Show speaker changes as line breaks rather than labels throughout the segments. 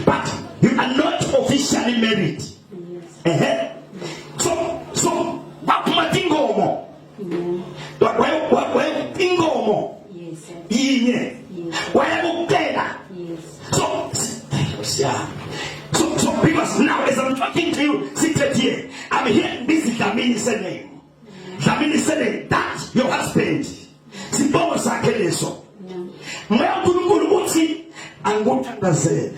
but you are not officially married. So bakumatingomo. Why ingomo?
Yes.
Yes. Why ukela? So because now as I'm talking to you, seated here, I'm hearing this is Dlamini name. Dlamini name, that's your husband. Sibomo sakhe leso. Moya uNkulunkulu uthi anguthandazele.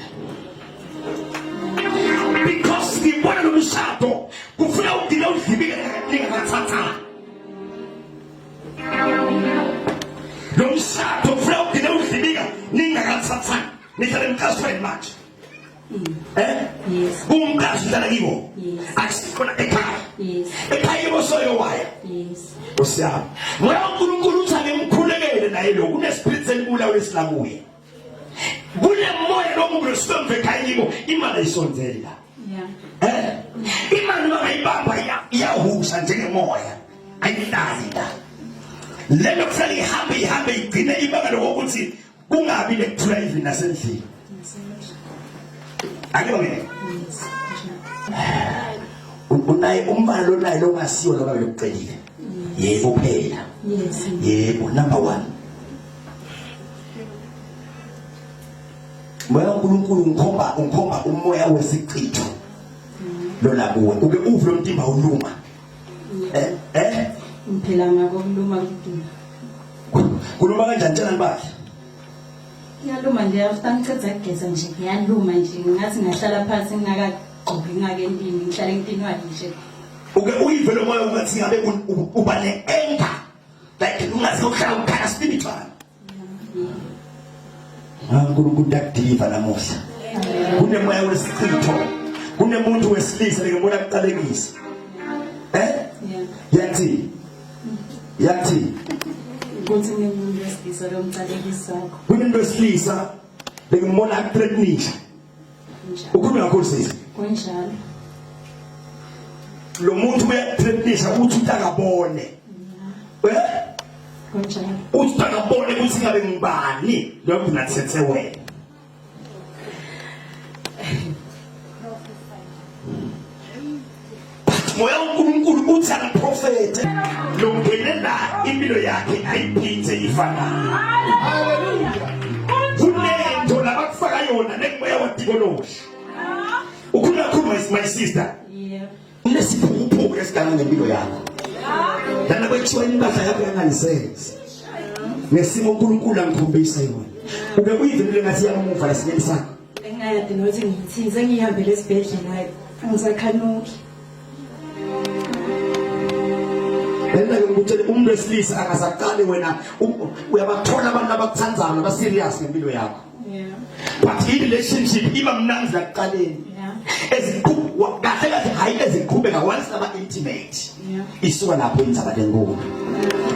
Because ngibona lo mshado kufuna udile udlibike ningakathatha. Lo mshado kufuna udile udlibika ningakathatha. Nihlale emkhathweni manje.
Yes.
Umkazi dala kibo.
Yes.
Akusikhona ekhaya.
Yes.
Ekhaya bosoyo waya.
Yes.
Osiyami. Moya uNkulunkulu uthi ngikhulekele naye lo kunespirit elibulawa lesilamuye. Kule moya lo muntu sitomve ekhaya kibo imali ayisonzela. Imali bayibamba iyahusha njengemoya. Ayihlali la. Lelo kufanele ihambe igcine ibanga lokuthi kungabi lekuthula endlini nasendlini. Akuyona. Unaye umbalo lonayo longasiyo loba lokucelile. Yebo phela.
Yes.
Yebo number 1. Moya uNkulunkulu ungikhomba umoya wesichitho. Lona kuwe ube uve lo mtimba uluma.
Mphela ngako kuluma kuduma.
Kuluma kanjani tshela bakhe?
Ngiyaluma nje after ngiceda ukugeza nje ngiyaluma nje ngathi ngahlala phansi ngingakagqoki ngake endini ngihlala endini wami nje.
Uke uyive lo moya ungathi ngabe uba ne anger like ungathi uhlala ukhala spiritual. UNkulunkulu uyakudiliva namuhla. Kunemoya wesichitho. Kunemuntu wesilisa ngibona kuqalekisa. Yathi.
Ukuthi umuntu wesilisa lo mcalekisa wakho.
Kunemuntu wesilisa ngibona akuthreatenisha. Ukhuluma ngakho sisi.
Kunjalo.
Lo muntu uyathreatenisha ukuthi utakabone.
Kunjalo.
Uthi utakabone ukuthi ngabe ngibani lokho nathethe wena. Moya uNkulunkulu uthi akaprofete lo ngelela impilo yakhe ayiphinze ifana. Hallelujah. Kunento labakufaka yona nemoya wadikoloshi. Ukhuluma my sister.
Yeah.
Unesiphupho esiganga ngempilo yakho. Lana kwethiwa impahla yakho yanganisense. Nesimo uNkulunkulu angikhombisa yona. Ube uyivelele ngathi yamuva lesinye sakho.
Engayade nothi ngithize ngihambele esibhedlela angizakhanuki.
Benda ngikutshela umuntu wesilisa akasaqali wena uyabathola abantu abakuthandayo aba serious ngempilo yakho.
Yeah.
But in relationship iba mnanzi laqaleni.
Yeah.
Eziqhubeka kahle hayi eziqhubeka once aba intimate.
Yeah.
Isuka lapho inzaba lenkulu.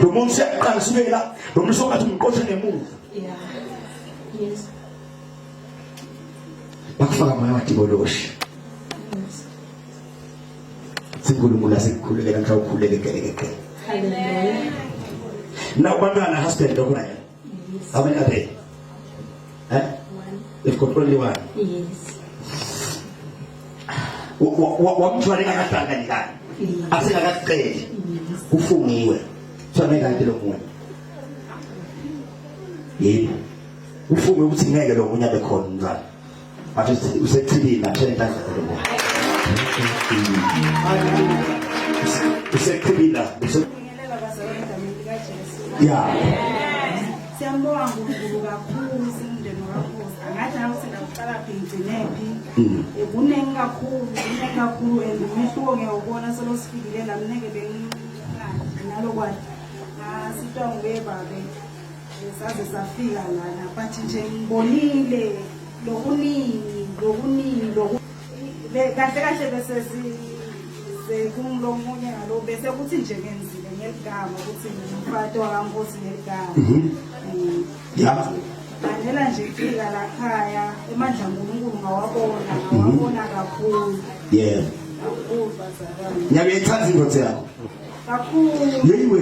Lo muntu uyaqala subela lo muntu sokathi umqoshe ngemuva.
Yeah. Yes.
Bakufaka moya wadiboloshi. Sinkulunkulu asikhulekela nxa ukhulekele.
Hallelujah.
Na ubantwana husband lokunayo. How many are they?
One.
They've got only one.
Yes.
Wamthwala ngakadangani kani? Asingakaqedi. Ufungiwe. Thwana kanti lo muntu. Yebo. Ufunge ukuthi ngeke lo munye abe khona njalo. Bathi usethilina phela intandla lo muntu. Usekhulila. Yeah.
Siyambonga uNkulunkulu kakhulu singindeni wakho. Angathi nawe singaqala phindinephi. Kunengi kakhulu andimehluko ngiyawubona selosifikile la mneke bengingani nalo kwathi. Sitwa ngebabe. Saze safika lana bathi nje ngibonile lokuningi kahle bese kumlomunye ngalo bese kuthi nje ngenzile ngeligama ukuthi ngumfato waNkosi ngeligama.
Yeah.
Ngandela nje fika la khaya emandla uNkulunkulu ngawabona kakhulu.
Yeah.
Kakhulu bazalwane.
Ngiyayithatha indoda yakho.
Kakhulu.
Yeyiwe.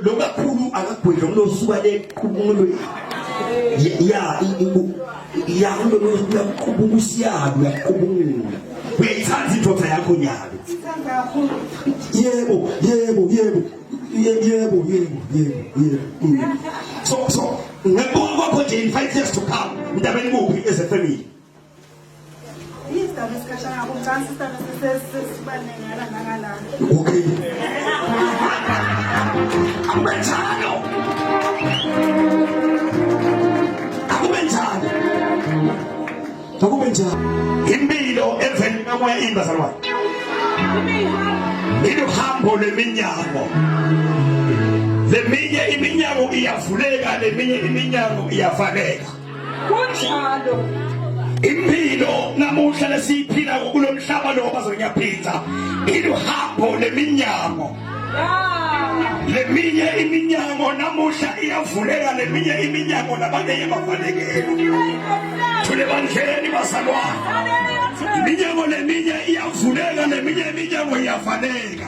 lo kakhulu akagwedla unosuka leqhubungulweni ya uqhubuka usiyalo uyaqhubungula uyayithanda indoda yakho nyalo yebo so ngekubona kwakho nje in 5 years to come ndabeni kuphi as a family okay akubenjani impilo eveni kamoya imbazalwane iluhambo leminyango leminye iminyango iyavuleka leminye iminyango iyavaleka kunjalo impilo namuhla lesiphila kulomhlaba lo bazonyaphinza iluhambo leminyango leminye iminyango namuhla iyavuleka leminye iminyango nabangeke bavalekele thule bandleni bazalwane iminyango leminye iyavuleka leminye iminyango iyavaleka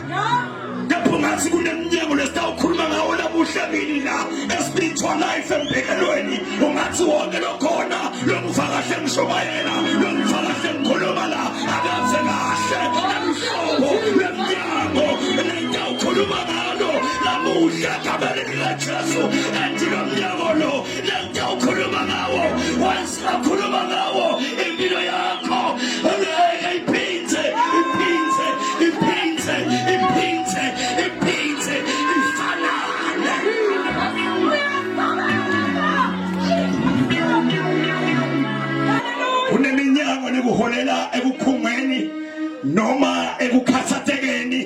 lapho ngathi kuneminyango lesitawukhuluma ngawo labuhlabini la espiritual life embhekelweni ungathi wonke lokhona lomfakahle ngishobayela lomfakahle ngikhuluma la akaze kahle namhlobo leminyango lentawukhuluma ngalo lamuhla kabele likajesu ethi lomnyango lo lentawukhuluma ngawo wasikhuluma ngawo impilo yakho iphinze ifanane kuneminyango nekuholela ekukhungweni noma ekukhathatekeni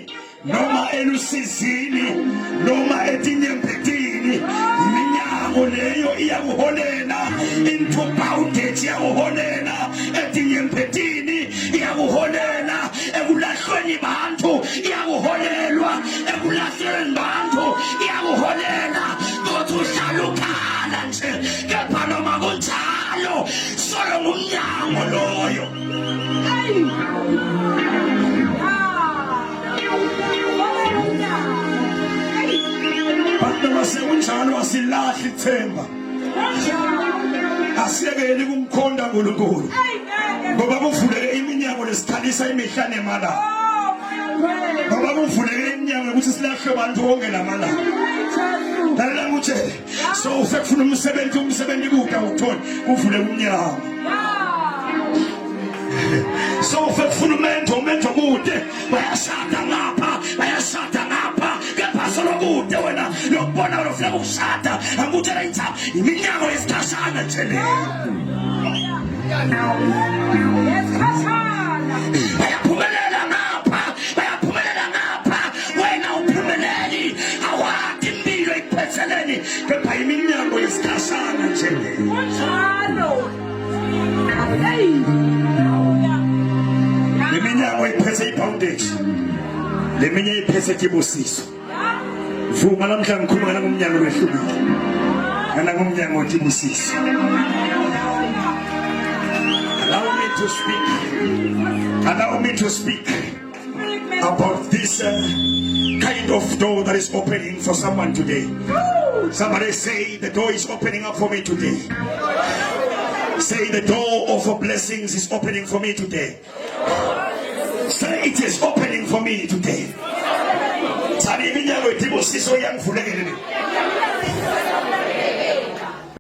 noma elusizini noma etinyembetini iminyango leyo iyakuholela into bondage iyakuholela etinyembetini iyakuholela ekulahlweni bantu iyakuholelwa ekulahlweni bantu iyakuholela kodwa uhlala ukhala nje kepha noma kunjalo solo ngumnyango loyo bantu basekunjalo asilahli ithemba asiyekeli kumkhonda uNkulunkulu ngoba kuvuleke iminyango lesikhalisa imihla nemalanga ngoba kuvuleke iminyango ukuthi silahlwe abantu bonke lamalanga lalela ngutshele so ufuna umsebenzi kude awutholi kuvule umnyango so ufuna umento kude bayashada ngapha kepha solo kude wena lokubona lofuna ukushada angutshela intsha iminyango yesikhashana nje le bayaphumelela ngapha wena uphumeleli awadi impilo iphetheleni kepha iminyango yesikhashana nje le leminyango iphethe ibondage leminye iphethe ibusiso vuma namhla ngikhuluma ngomnyango wehlukile ngana ngomnyango otibusiso allow me to speak about this kind of door that is opening for someone today. Somebody say the door is opening up for me today. Say the door of blessings is opening for me today. Say it is opening for me today. Tani iminyango etibusiso yangivulekile.